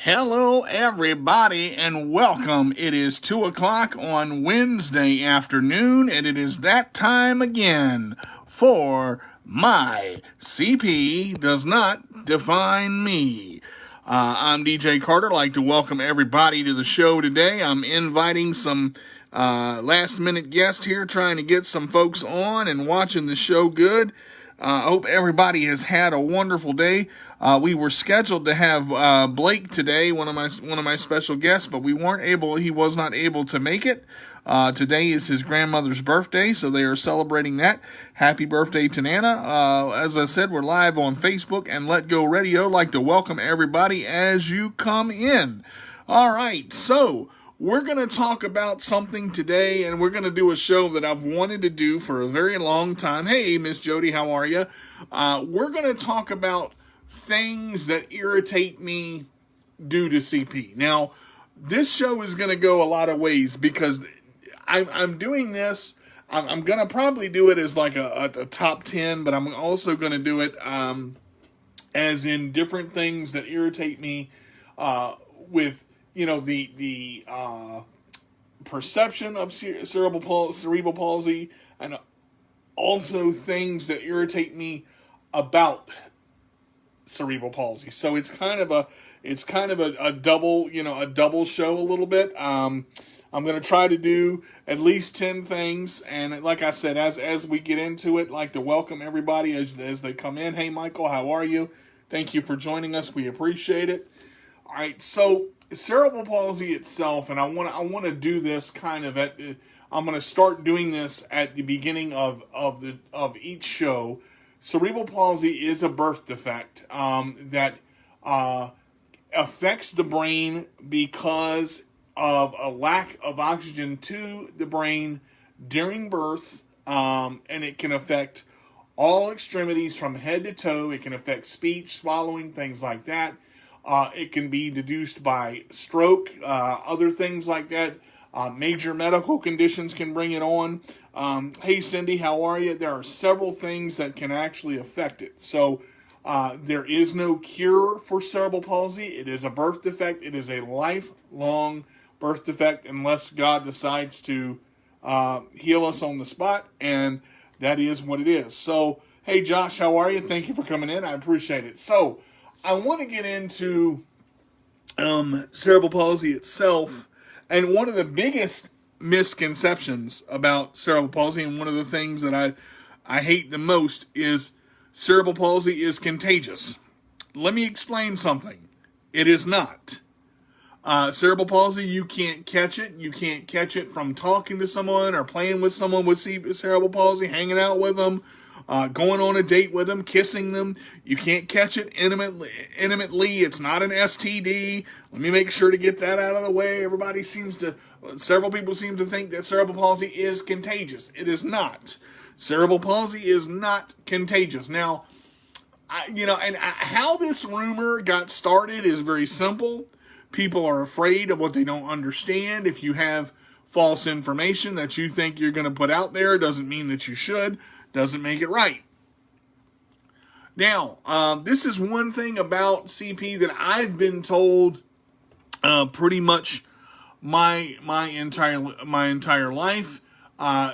Hello, everybody, and welcome. It is 2 o'clock on Wednesday afternoon, and it is that time again for My CP Does Not Define Me. I'm DJ Carter. I'd like to welcome everybody to the show today. I'm inviting some last-minute guests here, trying to get some folks on and watching the show good. I hope everybody has had a wonderful day. We were scheduled to have Blake today, one of my special guests, but he was not able to make it. Today is his grandmother's birthday, so they are celebrating that. Happy birthday to Nana. As I said, we're live on Facebook and Let Go Radio. I'd like to welcome everybody as you come in. All right, so we're going to talk about something today, and we're going to do a show that I've wanted to do for a very long time. Hey, Miss Jody, how are you? We're going to talk about things that irritate me due to CP. Now, this show is going to go a lot of ways because I'm doing this. I'm going to probably do it as like a top 10, but I'm also going to do it as in different things that irritate me with the perception of cerebral palsy, and also things that irritate me about cerebral palsy. So it's kind of a double show a little bit. I'm going to try to do at least 10 things, and like I said, as we get into it, I'd like to welcome everybody as they come in. Hey, Michael, how are you? Thank you for joining us. We appreciate it. All right, so cerebral palsy itself, and I want to do this kind of I'm going to start doing this at the beginning of each show. Cerebral palsy is a birth defect that affects the brain because of a lack of oxygen to the brain during birth, and it can affect all extremities from head to toe. It can affect speech, swallowing, things like that. It can be deduced by stroke, other things like that. Major medical conditions can bring it on. Hey, Cindy, how are you? There are several things that can actually affect it. So there is no cure for cerebral palsy. It is a birth defect. It is a lifelong birth defect unless God decides to heal us on the spot, and that is what it is. So, hey, Josh, how are you? Thank you for coming in. I appreciate it. So, I want to get into cerebral palsy itself, and one of the biggest misconceptions about cerebral palsy, and one of the things that I hate the most, is cerebral palsy is contagious. Let me explain something. It is not. Cerebral palsy, you can't catch it. You can't catch it from talking to someone or playing with someone with cerebral palsy, hanging out with them, going on a date with them, kissing them. You can't catch it intimately. It's not an STD. Let me make sure to get that out of the way. Several people seem to think that cerebral palsy is contagious. It is not. Cerebral palsy is not contagious. Now, how this rumor got started is very simple. People are afraid of what they don't understand. If you have false information that you think you're going to put out there, doesn't mean that you should. Doesn't make it right. Now, this is one thing about CP that I've been told pretty much my entire life.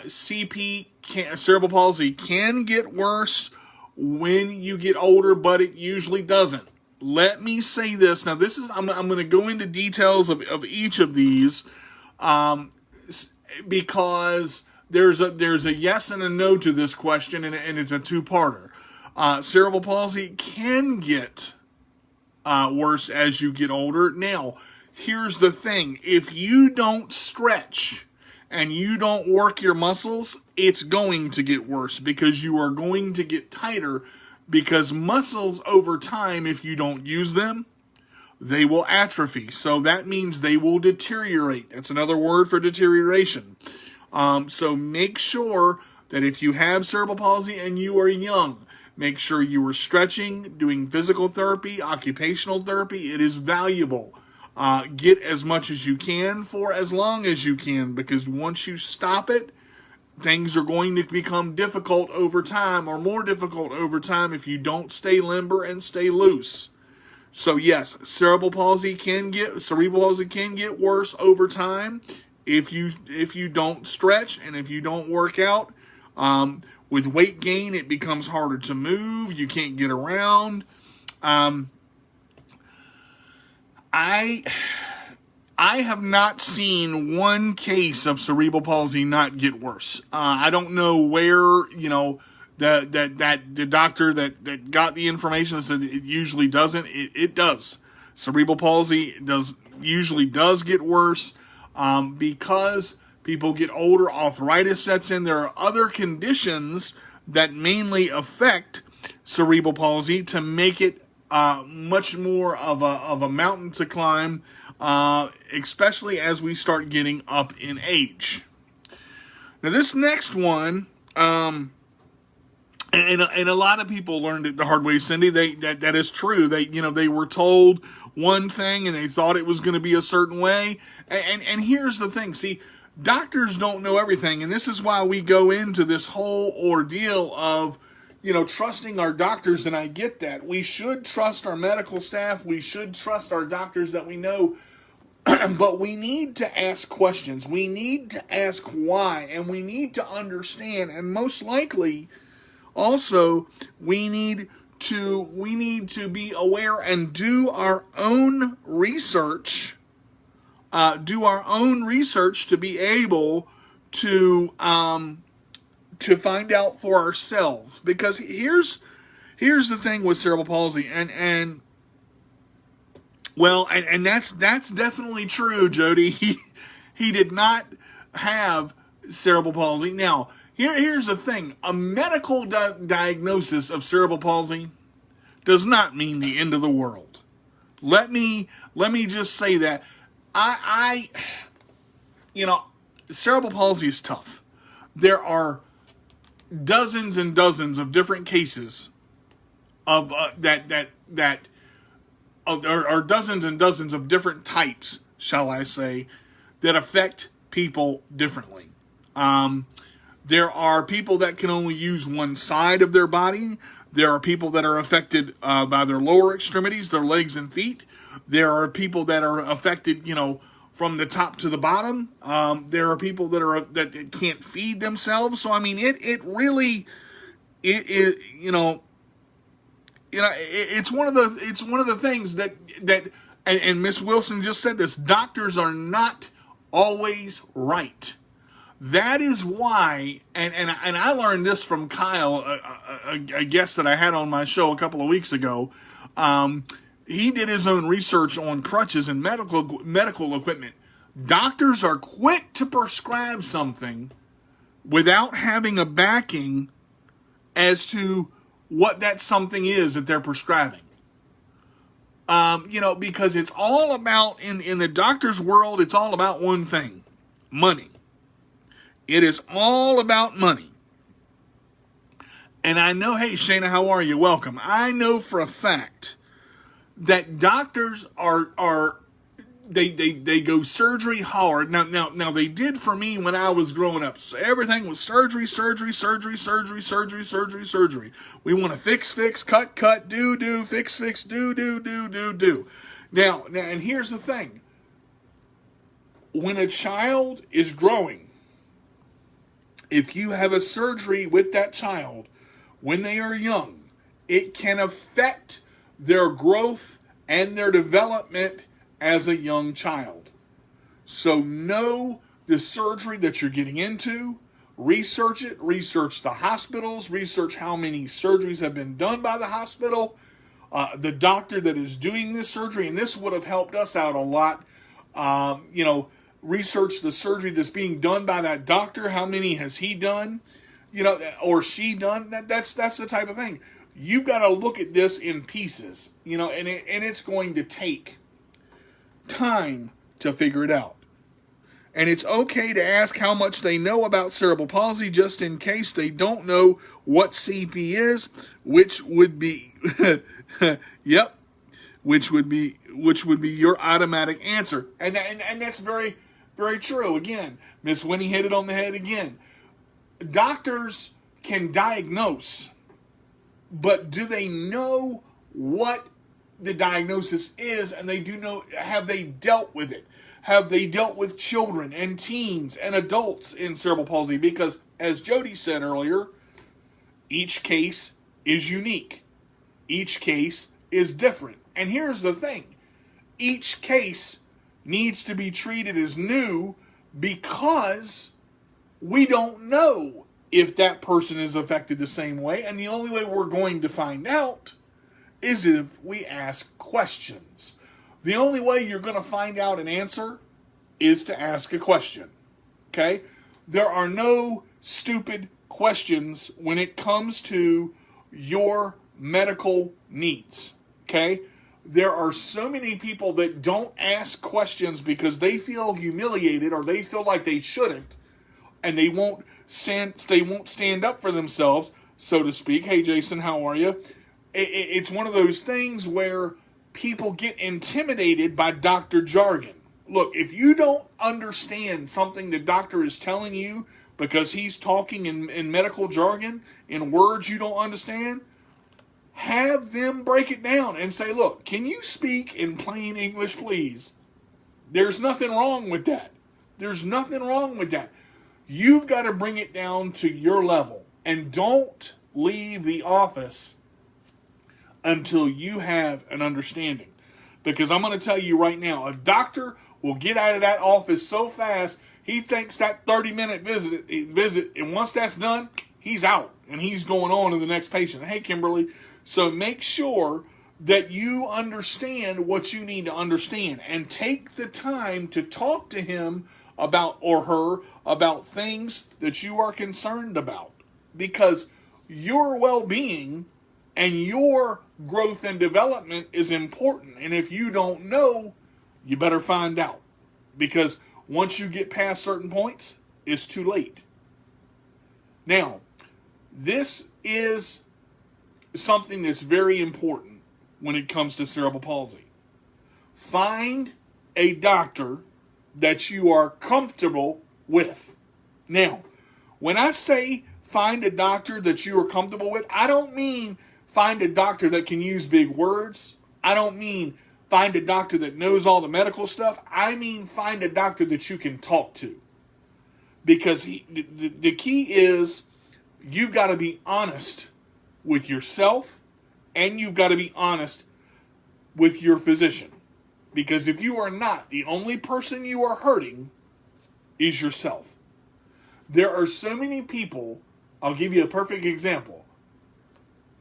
Cerebral palsy can get worse when you get older, but it usually doesn't. Let me say this. Now, I'm going to go into details of each of these because there's a yes and a no to this question, and it's a two-parter. Cerebral palsy can get worse as you get older. Now, here's the thing. If you don't stretch and you don't work your muscles, it's going to get worse because you are going to get tighter, because muscles over time, if you don't use them, they will atrophy. So that means they will deteriorate. That's another word for deterioration. So make sure that if you have cerebral palsy and you are young, make sure you are stretching, doing physical therapy, occupational therapy. It is valuable. Get as much as you can for as long as you can, because once you stop it, things are going to become difficult over time, or more difficult over time, if you don't stay limber and stay loose. So yes, cerebral palsy can get worse over time if you don't stretch and if you don't work out. With weight gain, it becomes harder to move. You can't get around. I have not seen one case of cerebral palsy not get worse. I don't know where, that the doctor that got the information said it usually doesn't. It does. Cerebral palsy usually does get worse because people get older. Arthritis sets in. There are other conditions that mainly affect cerebral palsy to make it much more of a mountain to climb, especially as we start getting up in age. Now, this next one, and a lot of people learned it the hard way, Cindy. That is true. They were told one thing and they thought it was going to be a certain way. And here's the thing. See, doctors don't know everything, and this is why we go into this whole ordeal of trusting our doctors, and I get that. We should trust our medical staff. We should trust our doctors that we know. But we need to ask questions. We need to ask why, and we need to understand. And most likely, also, we need to be aware and do our own research. To be able to find out for ourselves. Because here's the thing with cerebral palsy, and that's definitely true, Jody. He did not have cerebral palsy. Now, here's the thing: a medical diagnosis of cerebral palsy does not mean the end of the world. Let me just say that. Cerebral palsy is tough. There are dozens and dozens of different cases of or dozens and dozens of different types, shall I say, that affect people differently. There are people that can only use one side of their body. There are people that are affected by their lower extremities, their legs and feet. There are people that are affected, from the top to the bottom. There are people that can't feed themselves. So I mean, it's one of the things that and Miss Wilson just said this. Doctors are not always right. That is why, and I learned this from Kyle, a guest that I had on my show a couple of weeks ago. He did his own research on crutches and medical equipment. Doctors are quick to prescribe something without having a backing as to what that something is that they're prescribing. Because it's all about, in the doctor's world, it's all about one thing: money. It is all about money. And I know, hey, Shayna, how are you? Welcome. I know for a fact that doctors they go surgery hard. Now they did for me when I was growing up. So everything was surgery. We want to fix, cut, do, fix, do. Now, and here's the thing. When a child is growing, if you have a surgery with that child when they are young, it can affect their growth and their development as a young child. So know the surgery that you're getting into, research it, research the hospitals, research how many surgeries have been done by the hospital, the doctor that is doing this surgery, and this would have helped us out a lot. Research the surgery that's being done by that doctor, how many has he done, or she done. That's the type of thing. You've got to look at this in pieces, and it's going to take time to figure it out. And it's okay to ask how much they know about cerebral palsy, just in case they don't know what CP is, which would be, yep, which would be your automatic answer. And that's very, very true. Again, Miss Winnie hit it on the head again. Doctors can diagnose, but do they know what the diagnosis is, and they do know, have they dealt with it? Have they dealt with children and teens and adults in cerebral palsy? Because, as Jody said earlier, each case is unique. Each case is different. And here's the thing. Each case needs to be treated as new because we don't know if that person is affected the same way. And the only way we're going to find out is if we ask questions. The only way you're going to find out an answer is to ask a question. Okay? There are no stupid questions when it comes to your medical needs. Okay? There are so many people that don't ask questions because they feel humiliated or they feel like they shouldn't, and they won't stand up for themselves, so to speak. Hey, Jason, how are you? It's one of those things where people get intimidated by doctor jargon. Look, if you don't understand something the doctor is telling you because he's talking in medical jargon, in words you don't understand, have them break it down and say, look, can you speak in plain English, please? There's nothing wrong with that. There's nothing wrong with that. You've got to bring it down to your level. And don't leave the office until you have an understanding. Because I'm going to tell you right now, a doctor will get out of that office so fast, he thinks that 30-minute visit, and once that's done, he's out, and he's going on to the next patient. Hey, Kimberly, so make sure that you understand what you need to understand, and take the time to talk to him about, or her, about things that you are concerned about. Because your well-being and your growth and development is important. And if you don't know, you better find out. Because once you get past certain points, it's too late. Now, this is something that's very important when it comes to cerebral palsy. Find a doctor that you are comfortable with. Now, when I say find a doctor that you are comfortable with, I don't mean find a doctor that can use big words. I don't mean find a doctor that knows all the medical stuff. I mean find a doctor that you can talk to. Because the key is you've got to be honest with yourself, and you've got to be honest with your physician. Because if you are not, the only person you are hurting is yourself. There are so many people, I'll give you a perfect example.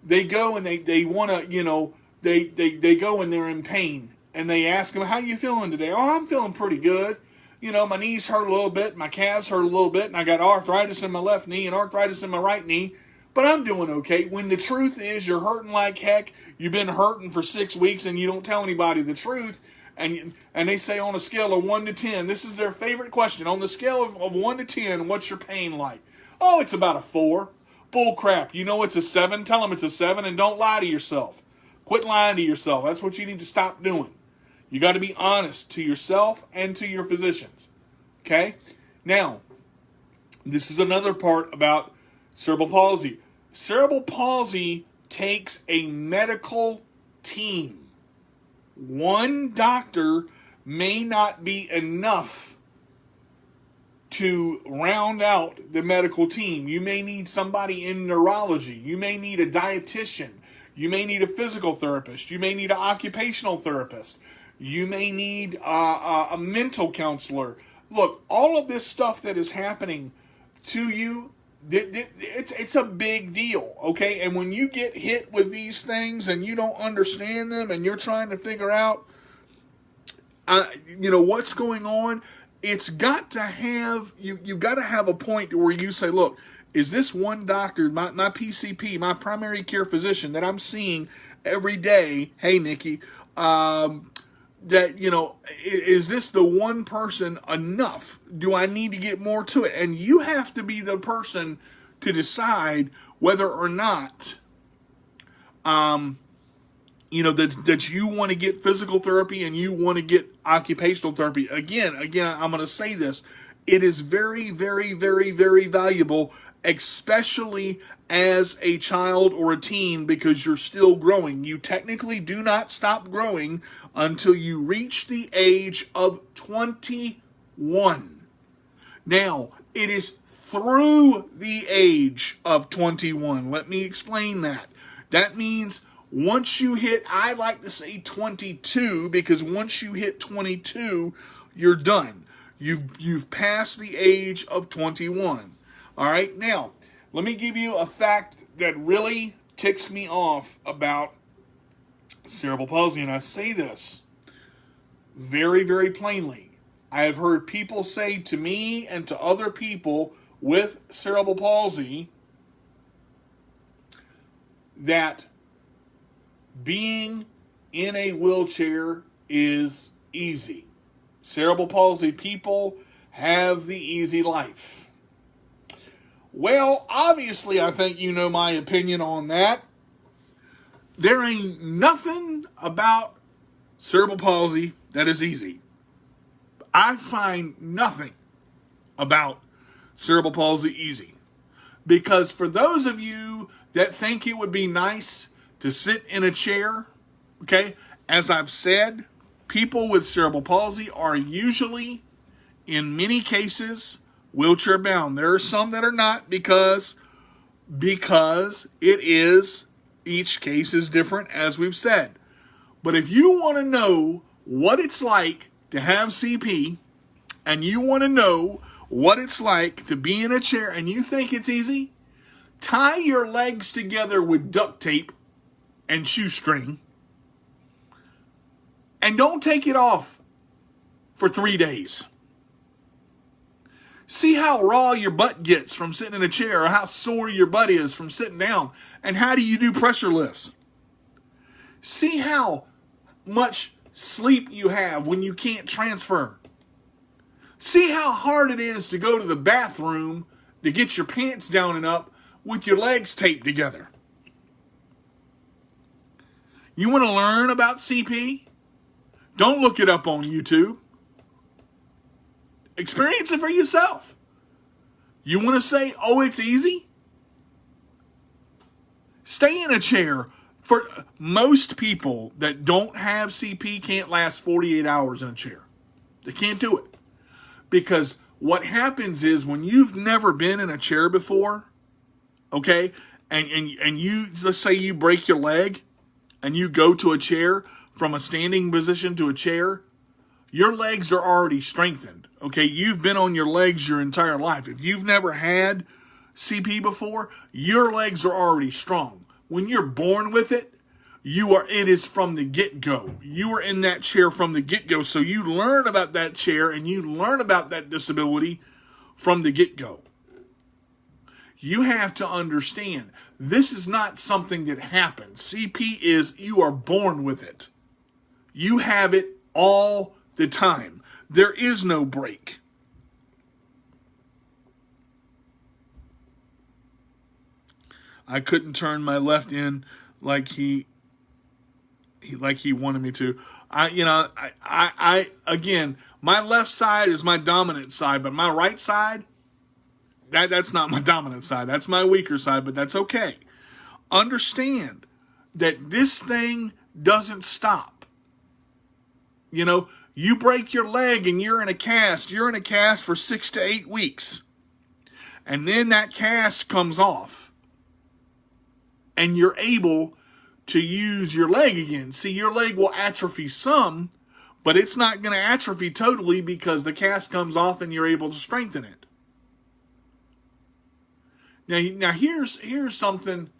They go and they want to, they go and they're in pain. And they ask them, how you feeling today? Oh, I'm feeling pretty good. My knees hurt a little bit, my calves hurt a little bit, and I got arthritis in my left knee and arthritis in my right knee. But I'm doing okay. When the truth is you're hurting like heck, you've been hurting for 6 weeks and you don't tell anybody the truth. And they say on a scale of 1 to 10, this is their favorite question. On the scale of 1 to 10, what's your pain like? Oh, it's about a 4. Bull crap. You know it's a 7. Tell them it's a 7 and don't lie to yourself. Quit lying to yourself. That's what you need to stop doing. You got to be honest to yourself and to your physicians. Okay? Now, this is another part about cerebral palsy. Cerebral palsy takes a medical team. One doctor may not be enough to round out the medical team. You may need somebody in neurology. You may need a dietitian. You may need a physical therapist. You may need an occupational therapist. You may need a mental counselor. Look, all of this stuff that is happening to you, it's a big deal, okay? And when you get hit with these things and you don't understand them and you're trying to figure out, what's going on, it's got to have, you've got to have a point where you say, look, is this one doctor, my PCP, my primary care physician that I'm seeing every day, hey, Nikki, is this the one person enough? Do I need to get more to it? And you have to be the person to decide whether or not, that you want to get physical therapy and you want to get occupational therapy. Again, I'm going to say this. It is very, very, very, very valuable especially as a child or a teen, because you're still growing. You technically do not stop growing until you reach the age of 21. Now, it is through the age of 21. Let me explain that. That means once you hit, I like to say 22, because once you hit 22, you're done. You've passed the age of 21. All right, now, let me give you a fact that really ticks me off about cerebral palsy, and I say this very, very plainly. I have heard people say to me and to other people with cerebral palsy that being in a wheelchair is easy. Cerebral palsy people have the easy life. Well, obviously, I think you know my opinion on that. There ain't nothing about cerebral palsy that is easy. I find nothing about cerebral palsy easy. Because for those of you that think it would be nice to sit in a chair, okay, as I've said, people with cerebral palsy are usually, in many cases, wheelchair bound. There are some that are not, because it is, each case is different, as we've said. But if you want to know what it's like to have CP, and you want to know what it's like to be in a chair and you think it's easy, tie your legs together with duct tape and shoestring, and don't take it off for 3 days. See how raw your butt gets from sitting in a chair, or how sore your butt is from sitting down. And how do you do pressure lifts? See how much sleep you have when you can't transfer. See how hard it is to go to the bathroom to get your pants down and up with your legs taped together. You want to learn about CP? Don't look it up on YouTube. Experience it for yourself. You want to say, oh, it's easy? Stay in a chair. For most people that don't have CP can't last 48 hours in a chair. They can't do it. Because what happens is, when you've never been in a chair before, okay, and you, let's say you break your leg and you go to a chair, from a standing position to a chair, your legs are already strengthened. Okay, you've been on your legs your entire life. If you've never had CP before, your legs are already strong. When you're born with it, it is from the get-go. You are in that chair from the get-go. So you learn about that chair and you learn about that disability from the get-go. You have to understand, this is not something that happens. CP is, you are born with it. You have it all the time. There is no break. I couldn't turn my left in like he wanted me to. Again, my left side is my dominant side, but my right side, that's not my dominant side. That's my weaker side, but that's okay. Understand that this thing doesn't stop. You know, you break your leg and you're in a cast. You're in a cast for 6 to 8 weeks. And then that cast comes off. And you're able to use your leg again. See, your leg will atrophy some, but it's not going to atrophy totally, because the cast comes off and you're able to strengthen it. Now here's something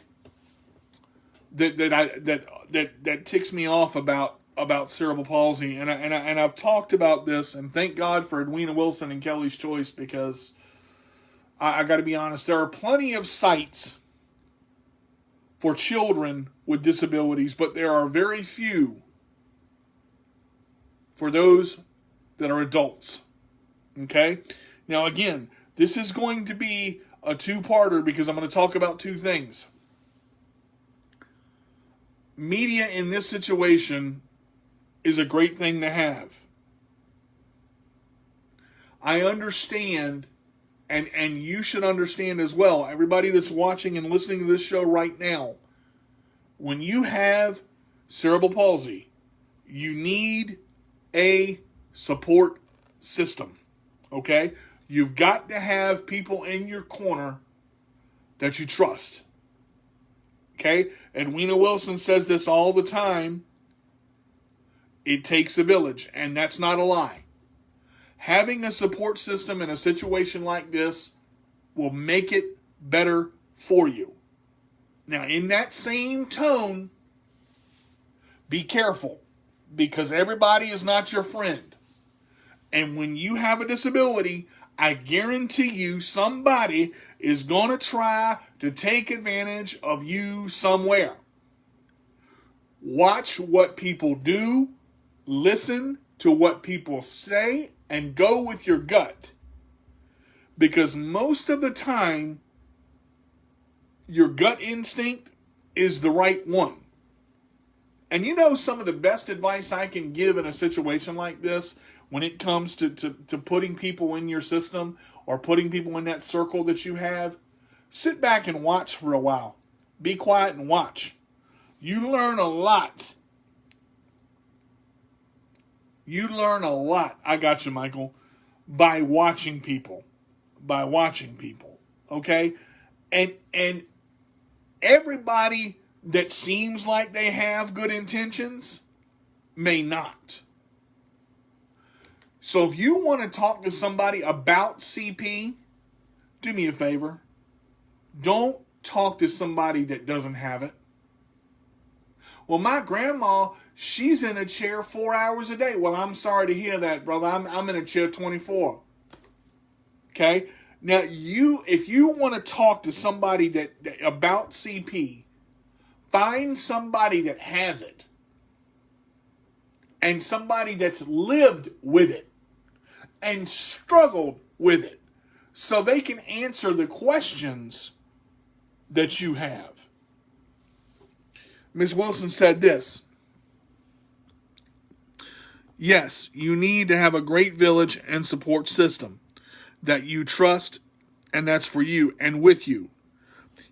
that ticks me off about cerebral palsy, and I've talked about this, and thank God for Edwina Wilson and Kelly's Choice, because I got to be honest, there are plenty of sites for children with disabilities, but there are very few for those that are adults. Okay? Now again, this is going to be a two-parter, because I'm going to talk about two things. Media in this situation is a great thing to have. I understand And you should understand as well, everybody that's watching and listening to this show right now, when you have cerebral palsy, you need a support system, okay? You've got to have people in your corner that you trust, okay? Edwina Wilson says this all the time. It takes a village, and that's not a lie. Having a support system in a situation like this will make it better for you. Now, in that same tone, be careful, because everybody is not your friend. And when you have a disability, I guarantee you somebody is going to try to take advantage of you somewhere. Watch what people do, listen to what people say, and go with your gut. Because most of the time, your gut instinct is the right one. And you know, some of the best advice I can give in a situation like this, when it comes to putting people in your system or putting people in that circle that you have, sit back and watch for a while. Be quiet and watch. You learn a lot. You learn a lot, I got you, Michael, by watching people. By watching people, okay? And everybody that seems like they have good intentions may not. So if you want to talk to somebody about CP, do me a favor. Don't talk to somebody that doesn't have it. Well, my grandma, she's in a chair 4 hours a day. Well, I'm sorry to hear that, brother. I'm in a chair 24. Okay? Now, if you want to talk to somebody that about CP, find somebody that has it and somebody that's lived with it and struggled with it so they can answer the questions that you have. Ms. Wilson said this. Yes, you need to have a great village and support system that you trust, and that's for you and with you.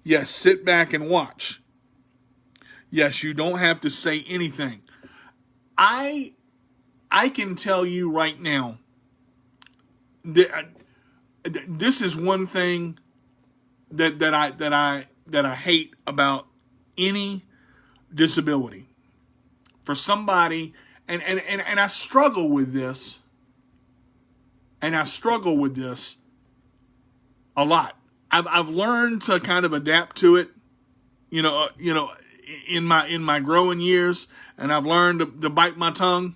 Yes, sit back and watch. Yes, you don't have to say anything. I can tell you right now that this is one thing that I hate about any disability. For somebody, and I struggle with this. And I struggle with this a lot. I've learned to kind of adapt to it, in my growing years, and I've learned to bite my tongue.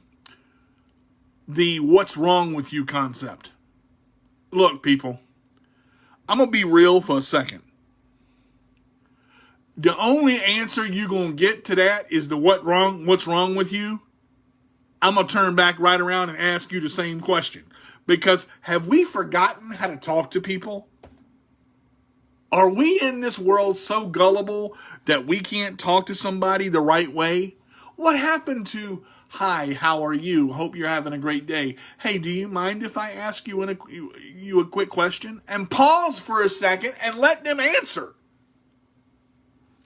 The "what's wrong with you" concept. Look, people, I'm gonna be real for a second. The only answer you're gonna get to that is the what's wrong with you. I'm gonna turn back right around and ask you the same question. Because have we forgotten how to talk to people? Are we in this world so gullible that we can't talk to somebody the right way? What happened to, "Hi, how are you? Hope you're having a great day. Hey, do you mind if I ask you a quick question?" And pause for a second and let them answer.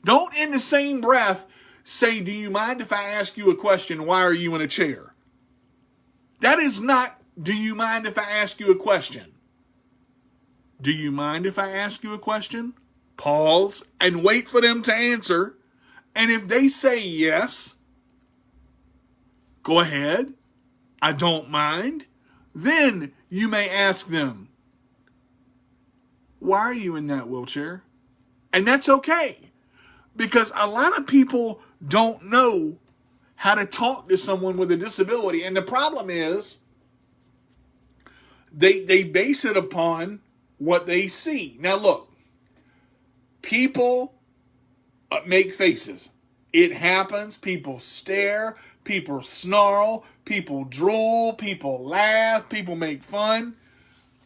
Don't in the same breath say, "Do you mind if I ask you a question? Why are you in a chair?" That is not, "Do you mind if I ask you a question?" Do you mind if I ask you a question? Pause and wait for them to answer. And if they say yes, go ahead. I don't mind. Then you may ask them, "Why are you in that wheelchair?" And that's okay. Because a lot of people don't know how to talk to someone with a disability. And the problem is, they base it upon what they see. Now look, people make faces. It happens. People stare. People snarl. People drool. People laugh. People make fun.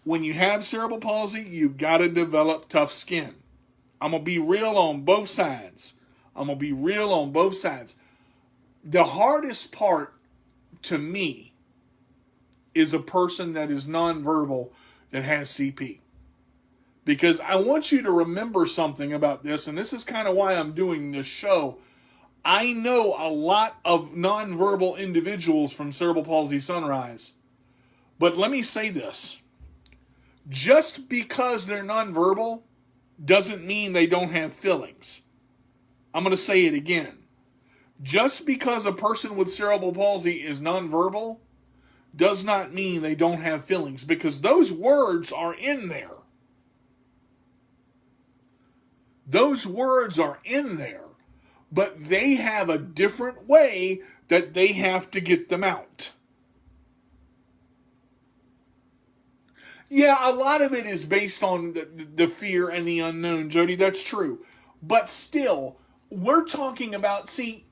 When you have cerebral palsy, you've got to develop tough skin. I'm going to be real on both sides. The hardest part to me is a person that is nonverbal that has CP. Because I want you to remember something about this, and this is kind of why I'm doing this show. I know a lot of nonverbal individuals from Cerebral Palsy Sunrise. But let me say this. Just because they're nonverbal doesn't mean they don't have feelings. I'm going to say it again. Just because a person with cerebral palsy is nonverbal does not mean they don't have feelings, because those words are in there. Those words are in there, but they have a different way that they have to get them out. Yeah, a lot of it is based on the fear and the unknown, Jody. That's true. But still, we're talking about, see,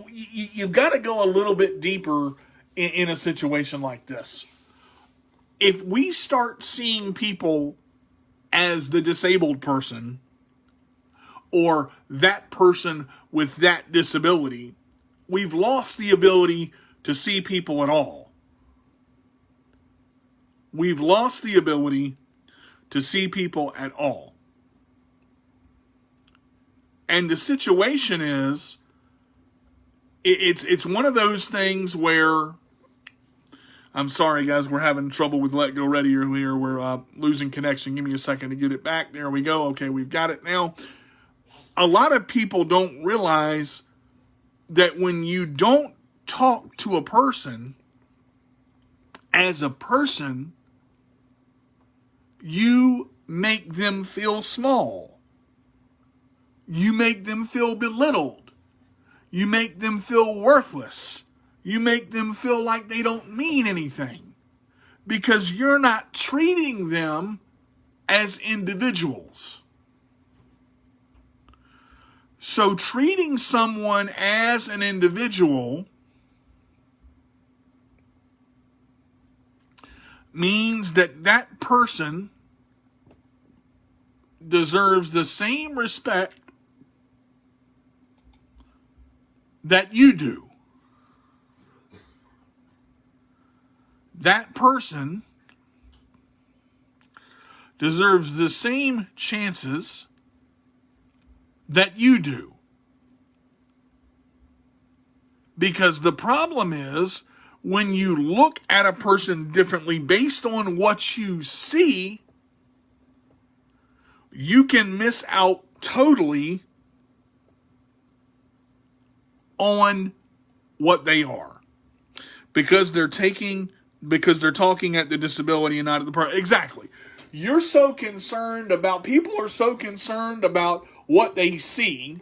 you've got to go a little bit deeper in a situation like this. If we start seeing people as the disabled person or that person with that disability, we've lost the ability to see people at all. We've lost the ability to see people at all. And the situation is, it's one of those things where, I'm sorry guys, we're having trouble with Let Go Ready here. We're losing connection. Give me a second to get it back. There we go. Okay, we've got it now. A lot of people don't realize that when you don't talk to a person as a person, you make them feel small. You make them feel belittled. You make them feel worthless. You make them feel like they don't mean anything, because you're not treating them as individuals. So treating someone as an individual means that that person deserves the same respect that you do. That person deserves the same chances that you do. Because the problem is, when you look at a person differently based on what you see, you can miss out totally on what they are. Because they're talking at the disability and not at the person. Exactly. You're so concerned about, people are so concerned about what they see.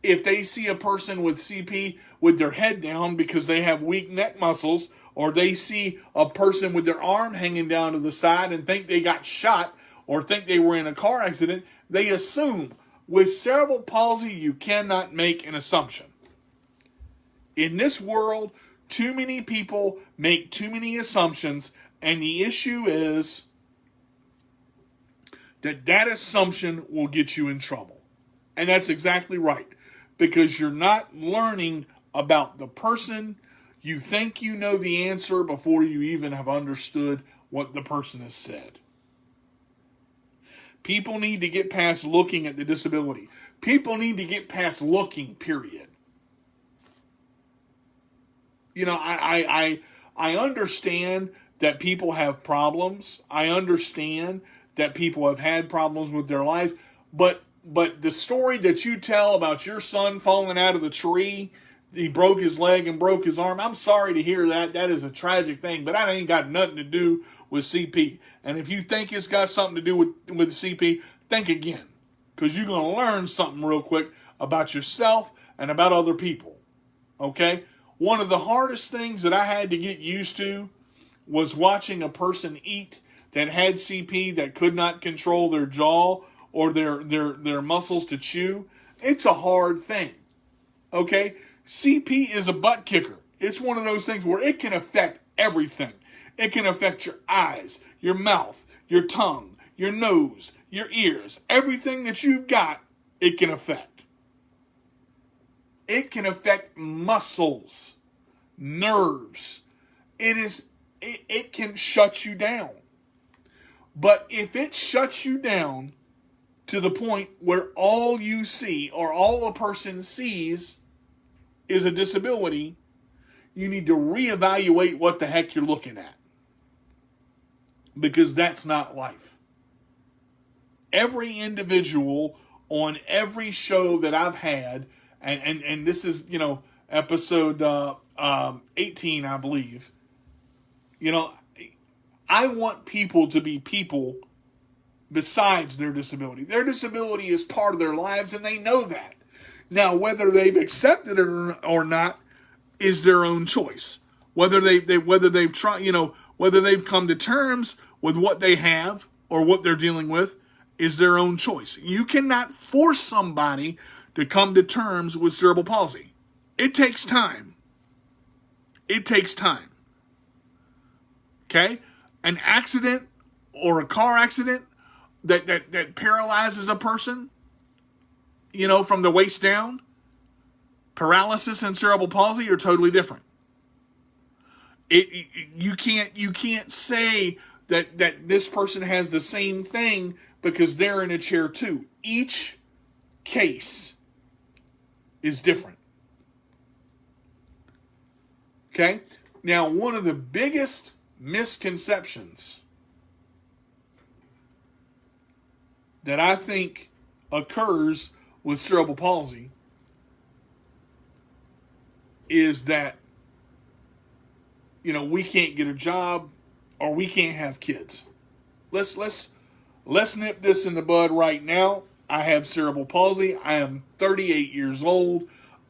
If they see a person with CP with their head down because they have weak neck muscles, or they see a person with their arm hanging down to the side and think they got shot or think they were in a car accident, they assume. With cerebral palsy, you cannot make an assumption. In this world, too many people make too many assumptions, and the issue is that assumption will get you in trouble. And that's exactly right, because you're not learning about the person. You think you know the answer before you even have understood what the person has said. People need to get past looking at the disability. People need to get past looking, period. You know, I understand that people have problems. I understand that people have had problems with their life. But the story that you tell about your son falling out of the tree, he broke his leg and broke his arm, I'm sorry to hear that. That is a tragic thing. But that ain't got nothing to do with CP. And if you think it's got something to do with CP, think again. Because you're going to learn something real quick about yourself and about other people. Okay? One of the hardest things that I had to get used to was watching a person eat that had CP, that could not control their jaw or their muscles to chew. It's a hard thing. Okay? CP is a butt kicker. It's one of those things where it can affect everything. It can affect your eyes, your mouth, your tongue, your nose, your ears. Everything that you've got, it can affect. It can affect muscles, nerves. It can shut you down. But if it shuts you down to the point where all you see or all a person sees is a disability, you need to reevaluate what the heck you're looking at. Because that's not life. Every individual on every show that I've had, and this is, episode 18, I believe. I want people to be people besides their disability. Their disability is part of their lives, and they know that. Now, whether they've accepted it or not is their own choice. Whether they've tried, whether they've come to terms with what they have or what they're dealing with is their own choice. You cannot force somebody to come to terms with cerebral palsy. It takes time. It takes time. Okay? An accident or a car accident that paralyzes a person, from the waist down, paralysis and cerebral palsy are totally different. You can't say that this person has the same thing because they're in a chair too. Each case is different. Okay? Now, one of the biggest misconceptions that I think occurs with cerebral palsy is that, we can't get a job or we can't have kids. Let's nip this in the bud right now. I have cerebral palsy. I am 38 years old.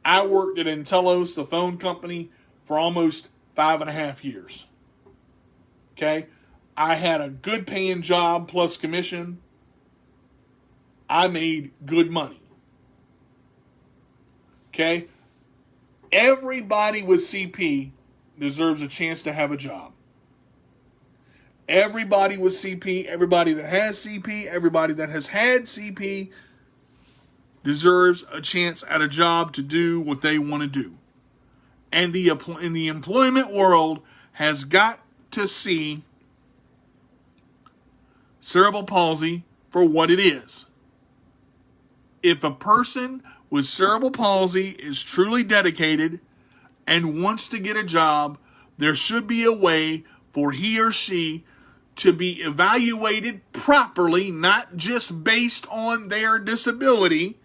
I worked at Intellos, the phone company, for almost 5.5 years. Okay? I had a good paying job plus commission. I made good money. Okay? Everybody with CP deserves a chance to have a job. Everybody with CP, everybody that has CP, everybody that has had CP deserves a chance at a job to do what they want to do. And in the employment world has got to see cerebral palsy for what it is. If a person with cerebral palsy is truly dedicated and wants to get a job, there should be a way for he or she to be evaluated properly, not just based on their disability.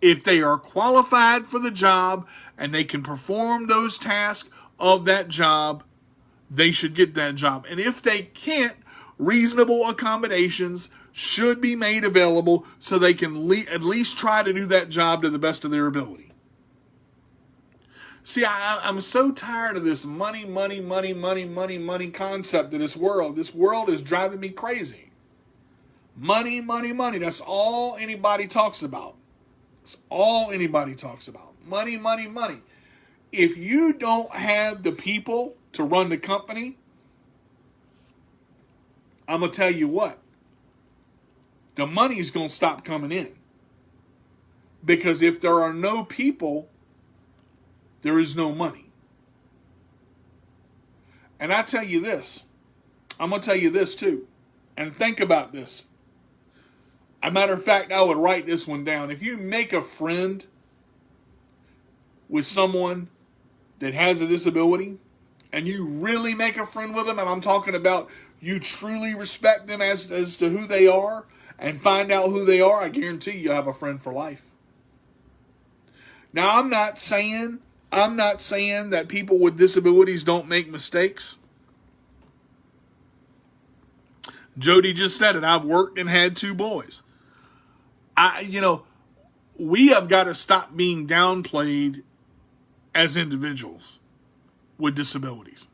If they are qualified for the job and they can perform those tasks of that job, they should get that job. And if they can't, reasonable accommodations should be made available so they can at least try to do that job to the best of their ability. See, I'm so tired of this money concept of this world. This world is driving me crazy. Money. That's all anybody talks about. That's all anybody talks about. Money. If you don't have the people to run the company, I'm going to tell you what. The money's going to stop coming in. Because if there are no people, there is no money. And I tell you this. I'm going to tell you this too. And think about this. As a matter of fact, I would write this one down. If you make a friend with someone that has a disability, and you really make a friend with them, and I'm talking about you truly respect them as to who they are, and find out who they are, I guarantee you'll have a friend for life. Now, I'm not saying that people with disabilities don't make mistakes. Jody just said it. I've worked and had 2 boys. We have got to stop being downplayed as individuals with disabilities.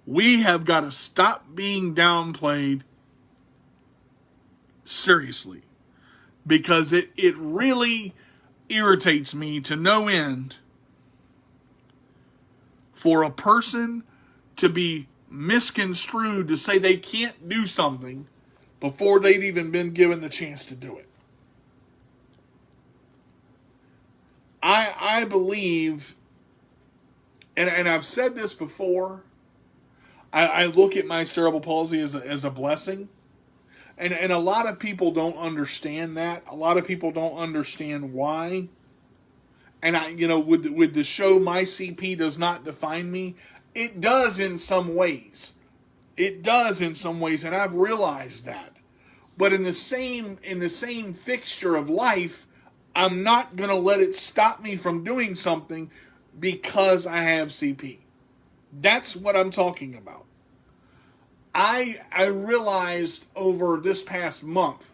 We have got to stop being downplayed seriously, because it really irritates me to no end for a person to be misconstrued to say they can't do something before they've even been given the chance to do it. I believe, and I've said this before, I look at my cerebral palsy as a blessing. And a lot of people don't understand that. A lot of people don't understand why. And with the show My CP Does Not Define Me, it does in some ways. It does in some ways, and I've realized that. But in the same fixture of life, I'm not going to let it stop me from doing something because I have CP. That's what I'm talking about. I realized over this past month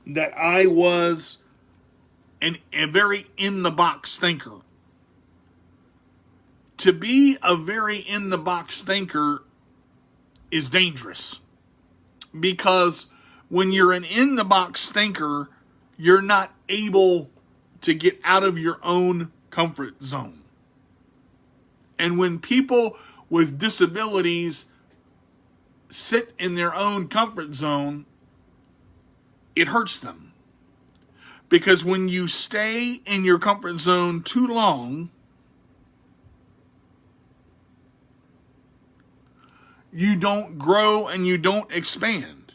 that I was a very in-the-box thinker. To be a very in-the-box thinker is dangerous. Because when you're an in-the-box thinker, you're not able to get out of your own comfort zone. And when people with disabilities sit in their own comfort zone, it hurts them. Because when you stay in your comfort zone too long, you don't grow and you don't expand.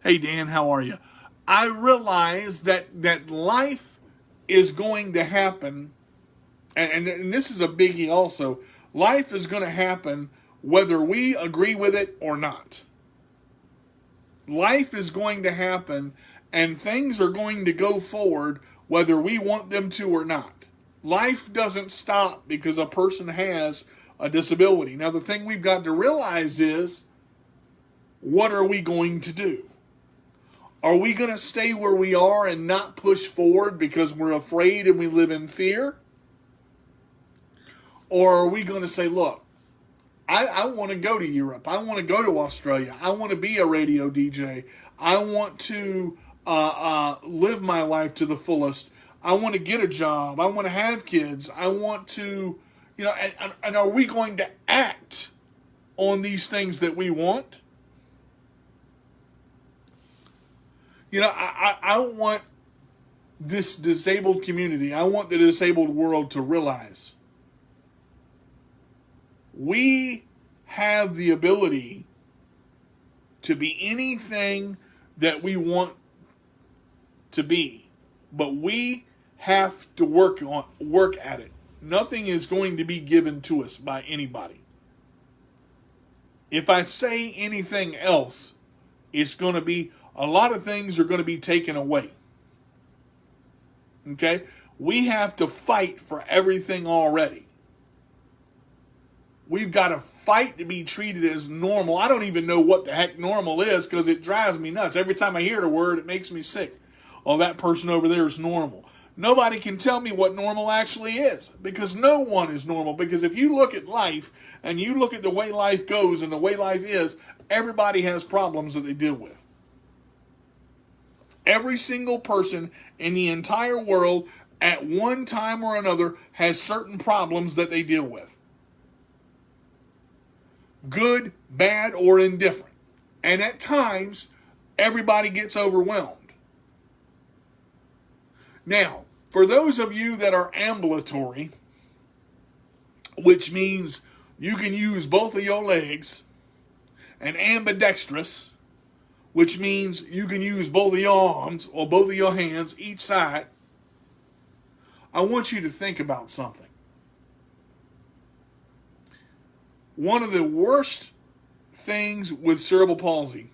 Hey Dan, how are you? I realize that life is going to happen, and this is a biggie also. Life is going to happen whether we agree with it or not. Life is going to happen, and things are going to go forward whether we want them to or not. Life doesn't stop because a person has a disability. Now, the thing we've got to realize is, what are we going to do? Are we going to stay where we are and not push forward because we're afraid and we live in fear? Or are we going to say, look, I want to go to Europe. I want to go to Australia. I want to be a radio DJ. I want to live my life to the fullest. I want to get a job. I want to have kids. I want to, and are we going to act on these things that we want? I want this disabled community, I want the disabled world to realize we have the ability to be anything that we want to be, but we have to work at it. Nothing is going to be given to us by anybody. If I say anything else, it's going to be, a lot of things are going to be taken away. Okay? We have to fight for everything already. We've got to fight to be treated as normal. I don't even know what the heck normal is because it drives me nuts. Every time I hear the word, it makes me sick. Oh, that person over there is normal. Nobody can tell me what normal actually is because no one is normal. Because if you look at life and you look at the way life goes and the way life is, everybody has problems that they deal with. Every single person in the entire world at one time or another has certain problems that they deal with. Good, bad, or indifferent. And at times, everybody gets overwhelmed. Now, for those of you that are ambulatory, which means you can use both of your legs, and ambidextrous, which means you can use both of your arms or both of your hands, each side, I want you to think about something. One of the worst things with cerebral palsy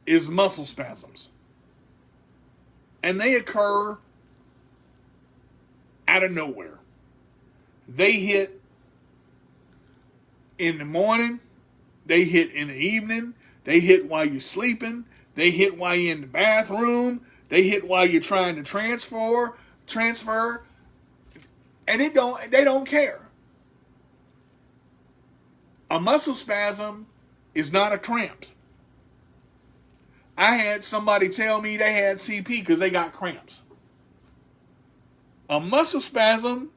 is muscle spasms. And they occur out of nowhere. They hit in the morning, they hit in the evening, they hit while you're sleeping, they hit while you're in the bathroom, they hit while you're trying to transfer, and they don't care. A muscle spasm is not a cramp. I had somebody tell me they had CP because they got cramps. A muscle spasm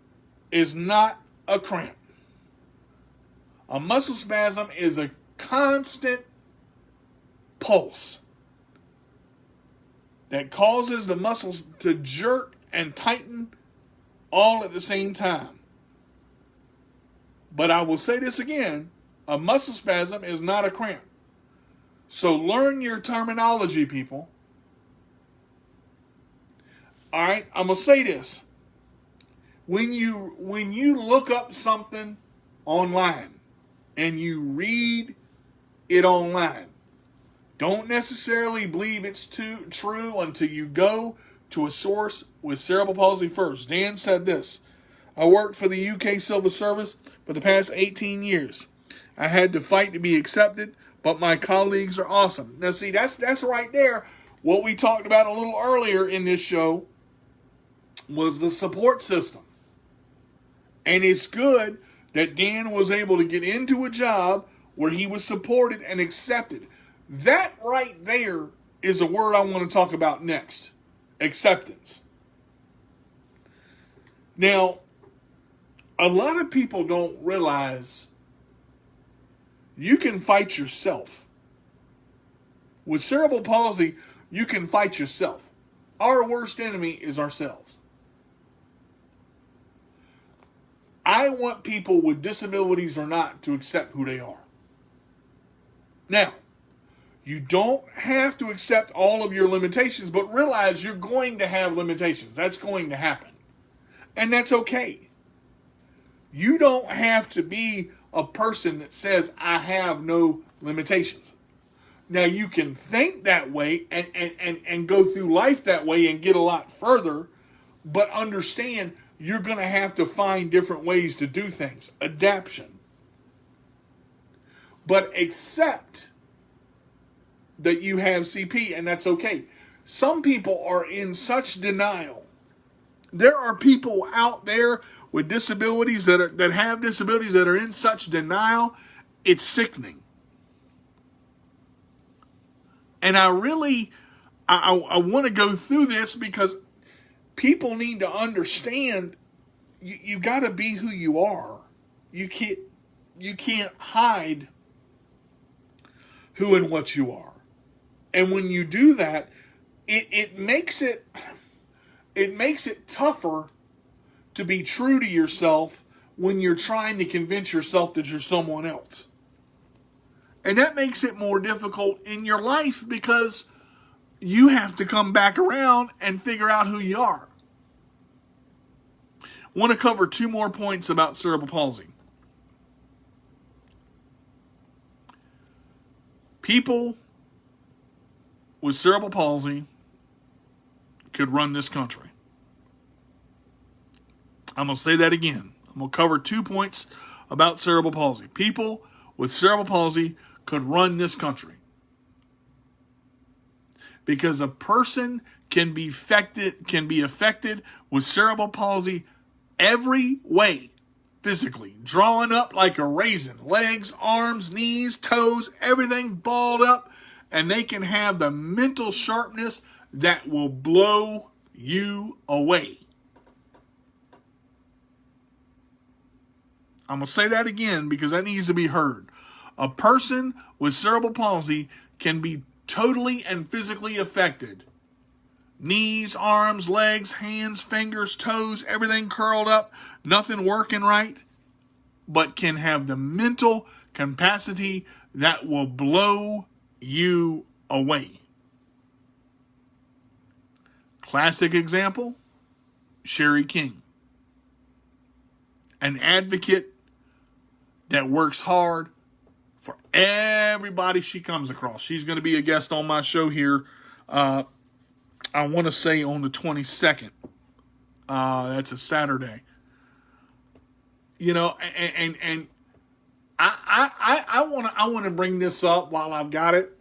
is not a cramp. A muscle spasm is a constant pulse that causes the muscles to jerk and tighten all at the same time. But I will say this again, a muscle spasm is not a cramp. So learn your terminology, people. All right, I'm going to say this. When you look up something online and you read it online, don't necessarily believe it's true until you go to a source with cerebral palsy first. Dan said this: I worked for the UK Civil Service for the past 18 years. I had to fight to be accepted, but my colleagues are awesome. Now see, that's right there. What we talked about a little earlier in this show was the support system. And it's good that Dan was able to get into a job where he was supported and accepted. That right there is a word I want to talk about next. Acceptance. Now, a lot of people don't realize you can fight yourself. With cerebral palsy, you can fight yourself. Our worst enemy is ourselves. I want people with disabilities or not to accept who they are. Now, you don't have to accept all of your limitations, but realize you're going to have limitations. That's going to happen. And that's okay. You don't have to be a person that says, I have no limitations. Now, you can think that way and go through life that way and get a lot further, but understand you're going to have to find different ways to do things. Adaption. But accept that you have CP, and that's okay. Some people are in such denial. There are people out there with disabilities that have disabilities that are in such denial, it's sickening. And I want to go through this because people need to understand you got to be who you are. You can't hide who and what you are. And when you do that, it makes it tougher to be true to yourself when you're trying to convince yourself that you're someone else. And that makes it more difficult in your life because you have to come back around and figure out who you are. I want to cover 2 more points about cerebral palsy. People with cerebral palsy could run this country. I'm going to say that again. I'm going to cover 2 points about cerebral palsy. People with cerebral palsy could run this country. Because a person can be affected with cerebral palsy every way. Physically, drawn up like a raisin, legs, arms, knees, toes, everything balled up, and they can have the mental sharpness that will blow you away. I'm going to say that again because that needs to be heard. A person with cerebral palsy can be totally and physically affected. Knees, arms, legs, hands, fingers, toes, everything curled up, nothing working right, but can have the mental capacity that will blow you away. Classic example, Sherry King. An advocate that works hard for everybody she comes across. She's going to be a guest on my show here, I want to say on the 22nd. That's a Saturday. You know, and I want to bring this up while I've got it.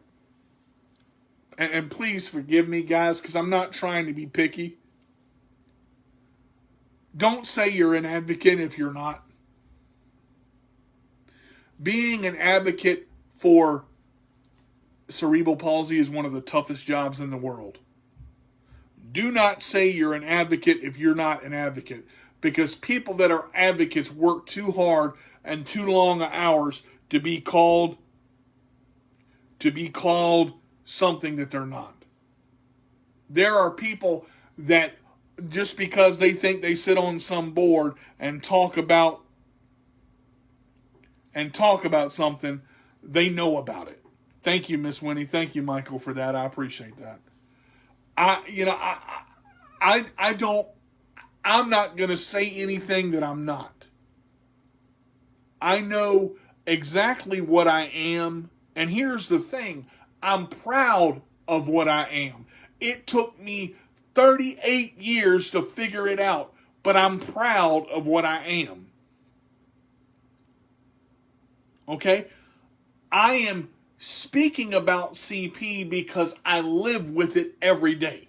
And please forgive me, guys, because I'm not trying to be picky. Don't say you're an advocate if you're not. Being an advocate for cerebral palsy is one of the toughest jobs in the world. Do not say you're an advocate if you're not an advocate, because people that are advocates work too hard and too long hours to be called something that they're not. There are people that just because they think they sit on some board and talk about and talk about something, they know about it. Thank you, Miss Winnie. Thank you, Michael, for that. I appreciate that. I don't. I'm not going to say anything that I'm not. I know exactly what I am, and here's the thing: I'm proud of what I am. It took me 38 years to figure it out, but I'm proud of what I am. Okay? I am speaking about CP because I live with it every day.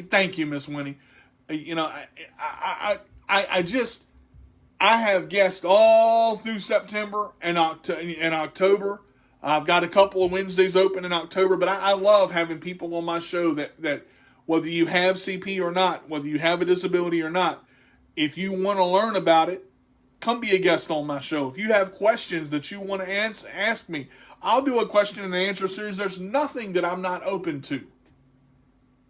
Thank you, Miss Winnie. I have guests all through September and October. I've got a couple of Wednesdays open in October, but I love having people on my show that whether you have CP or not, whether you have a disability or not, if you want to learn about it, come be a guest on my show. If you have questions that you want to ask me, I'll do a question and answer series. There's nothing that I'm not open to.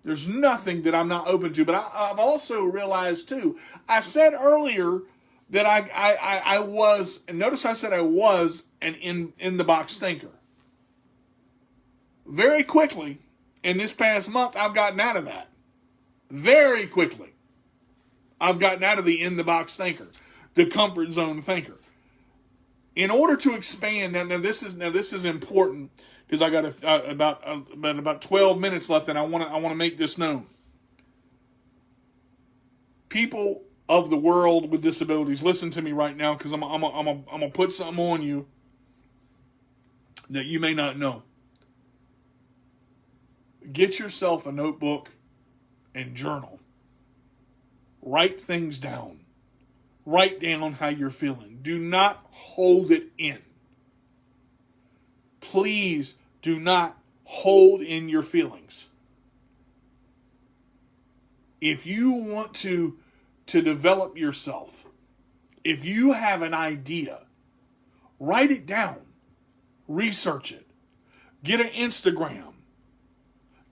There's nothing that I'm not open to. But I've also realized, too, I said earlier that I was, and notice I said I was an in-the-box thinker. Very quickly, in this past month, I've gotten out of that. Very quickly. I've gotten out of the in-the-box thinker, the comfort zone thinker. In order to expand, now this is important, because I got about 12 minutes left, and I want to make this known. People of the world with disabilities, listen to me right now, because I'm gonna put something on you that you may not know. Get yourself a notebook and journal. Write things down. Write down how you're feeling. Do not hold it in. Please do not hold in your feelings. If you want to develop yourself, if you have an idea, write it down. Research it. Get an Instagram.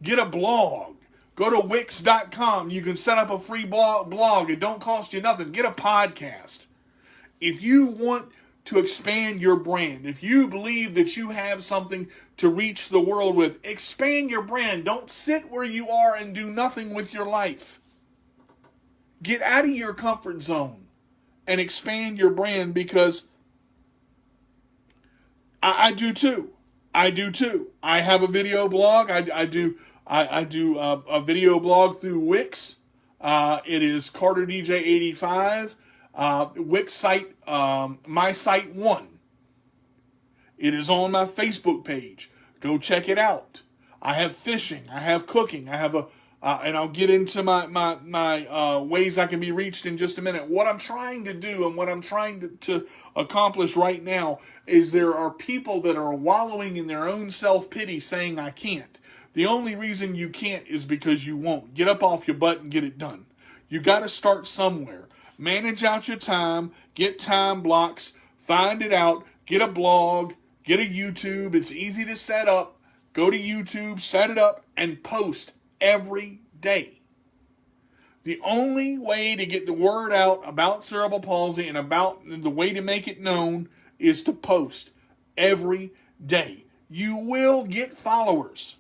Get a blog. Go to Wix.com. You can set up a free blog. It don't cost you nothing. Get a podcast. If you want to expand your brand, if you believe that you have something to reach the world with, expand your brand. Don't sit where you are and do nothing with your life. Get out of your comfort zone and expand your brand, because I do too. I do too. I have a video blog. I do a video blog through Wix. It is Carter DJ 85. Wix site, my site 1. It is on my Facebook page. Go check it out. I have fishing. I have cooking. I have and I'll get into my ways I can be reached in just a minute. What I'm trying to do and what I'm trying to accomplish right now is there are people that are wallowing in their own self-pity saying, I can't. The only reason you can't is because you won't. Get up off your butt and get it done. You got to start somewhere. Manage out your time. Get time blocks. Find it out. Get a blog. Get a YouTube. It's easy to set up. Go to YouTube, set it up, and post every day. The only way to get the word out about cerebral palsy and about the way to make it known is to post every day. You will get followers.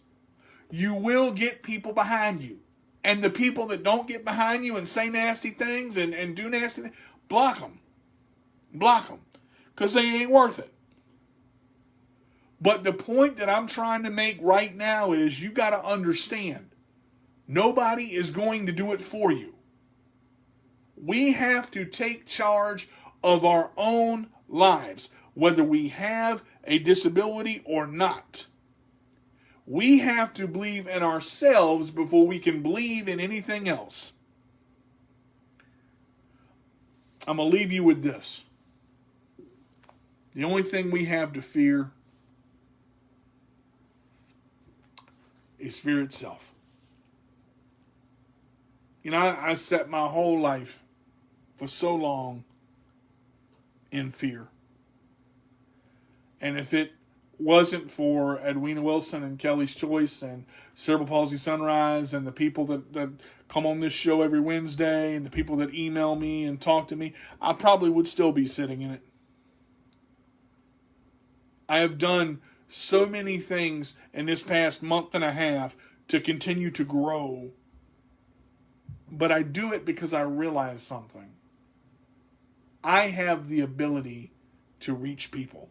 You will get people behind you. And the people that don't get behind you and say nasty things and do nasty things, block them. Block them. Because they ain't worth it. But the point that I'm trying to make right now is you got to understand, nobody is going to do it for you. We have to take charge of our own lives, whether we have a disability or not. We have to believe in ourselves before we can believe in anything else. I'm going to leave you with this. The only thing we have to fear is fear itself. You know, I set my whole life for so long in fear. And if it wasn't for Edwina Wilson and Kelly's Choice and Cerebral Palsy Sunrise and the people that come on this show every Wednesday and the people that email me and talk to me, I probably would still be sitting in it. I have done so many things in this past month and a half to continue to grow. But I do it because I realize something. I have the ability to reach people.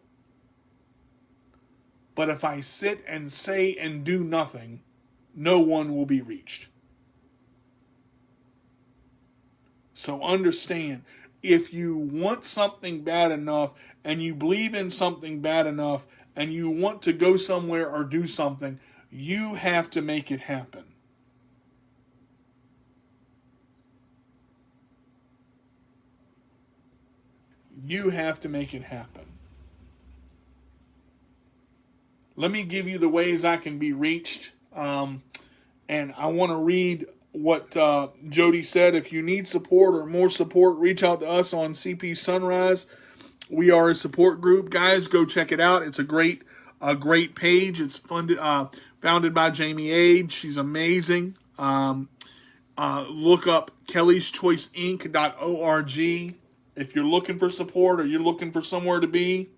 But if I sit and say and do nothing, no one will be reached. So understand, if you want something bad enough and you believe in something bad enough and you want to go somewhere or do something, you have to make it happen. You have to make it happen. Let me give you the ways I can be reached. And I want to read what Jody said. If you need support or more support, reach out to us on CP Sunrise. We are a support group. Guys, go check it out. It's a great page. It's founded by Jamie Ade. She's amazing. Look up kellyschoiceinc.org. If you're looking for support or you're looking for somewhere to be,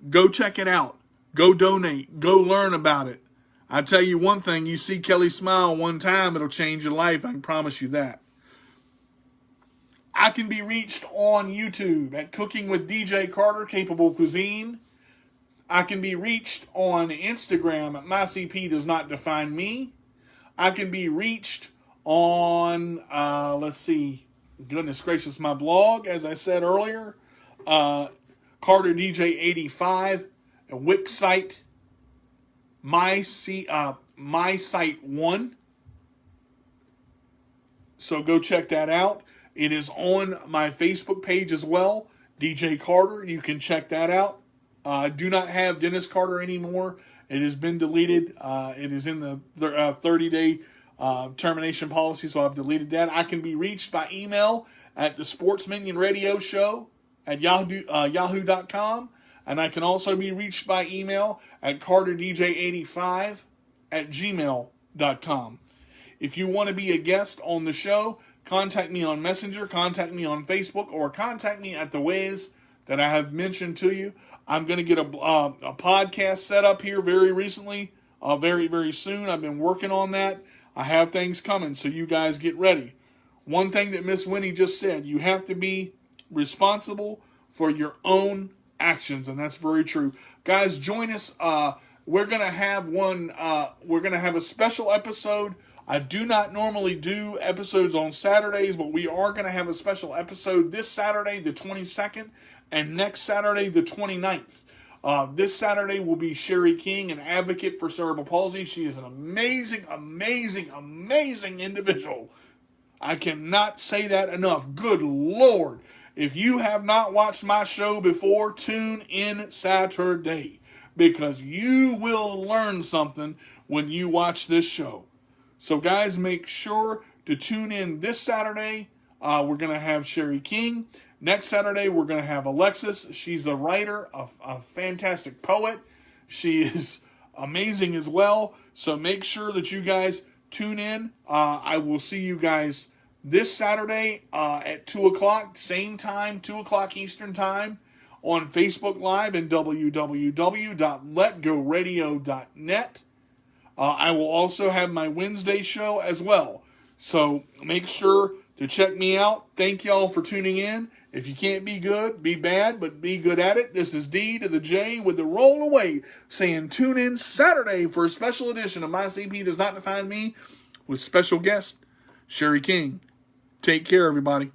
go check it out. Go donate. Go learn about it. I tell you one thing, you see Kelly smile one time, it'll change your life. I can promise you that. I can be reached on YouTube at Cooking with DJ Carter, Capable Cuisine. I can be reached on Instagram at MyCP Does Not Define Me. I can be reached on, goodness gracious, my blog, as I said earlier, Carter DJ 85, a Wix site, my site 1. So go check that out. It is on my Facebook page as well, DJ Carter. You can check that out. I do not have Dennis Carter anymore. It has been deleted. It is in the 30-day termination policy, so I've deleted that. I can be reached by email at the Sports Minion Radio Show at yahoo.com. And I can also be reached by email at carterdj85@gmail.com. If you want to be a guest on the show, contact me on Messenger, contact me on Facebook, or contact me at the ways that I have mentioned to you. I'm going to get a podcast set up here very recently, very, very soon. I've been working on that. I have things coming, so you guys get ready. One thing that Miss Winnie just said, you have to be responsible for your own actions, and that's very true. Guys, join us. We're going to have a special episode. I do not normally do episodes on Saturdays, but we are going to have a special episode this Saturday, the 22nd, and next Saturday, the 29th. This Saturday will be Sherry King, an advocate for cerebral palsy. She is an amazing, amazing, amazing individual. I cannot say that enough. Good Lord. If you have not watched my show before, tune in Saturday, because you will learn something when you watch this show. So guys, make sure to tune in this Saturday. We're going to have Sherry King. Next Saturday, we're going to have Alexis. She's a writer, a fantastic poet. She is amazing as well. So make sure that you guys tune in. I will see you guys this Saturday at 2 o'clock, same time, 2 o'clock Eastern Time, on Facebook Live and www.letgoradio.net. I will also have my Wednesday show as well. So make sure to check me out. Thank y'all for tuning in. If you can't be good, be bad, but be good at it. This is D to the J with the roll away, saying tune in Saturday for a special edition of My CP Does Not Define Me with special guest Sherry King. Take care, everybody.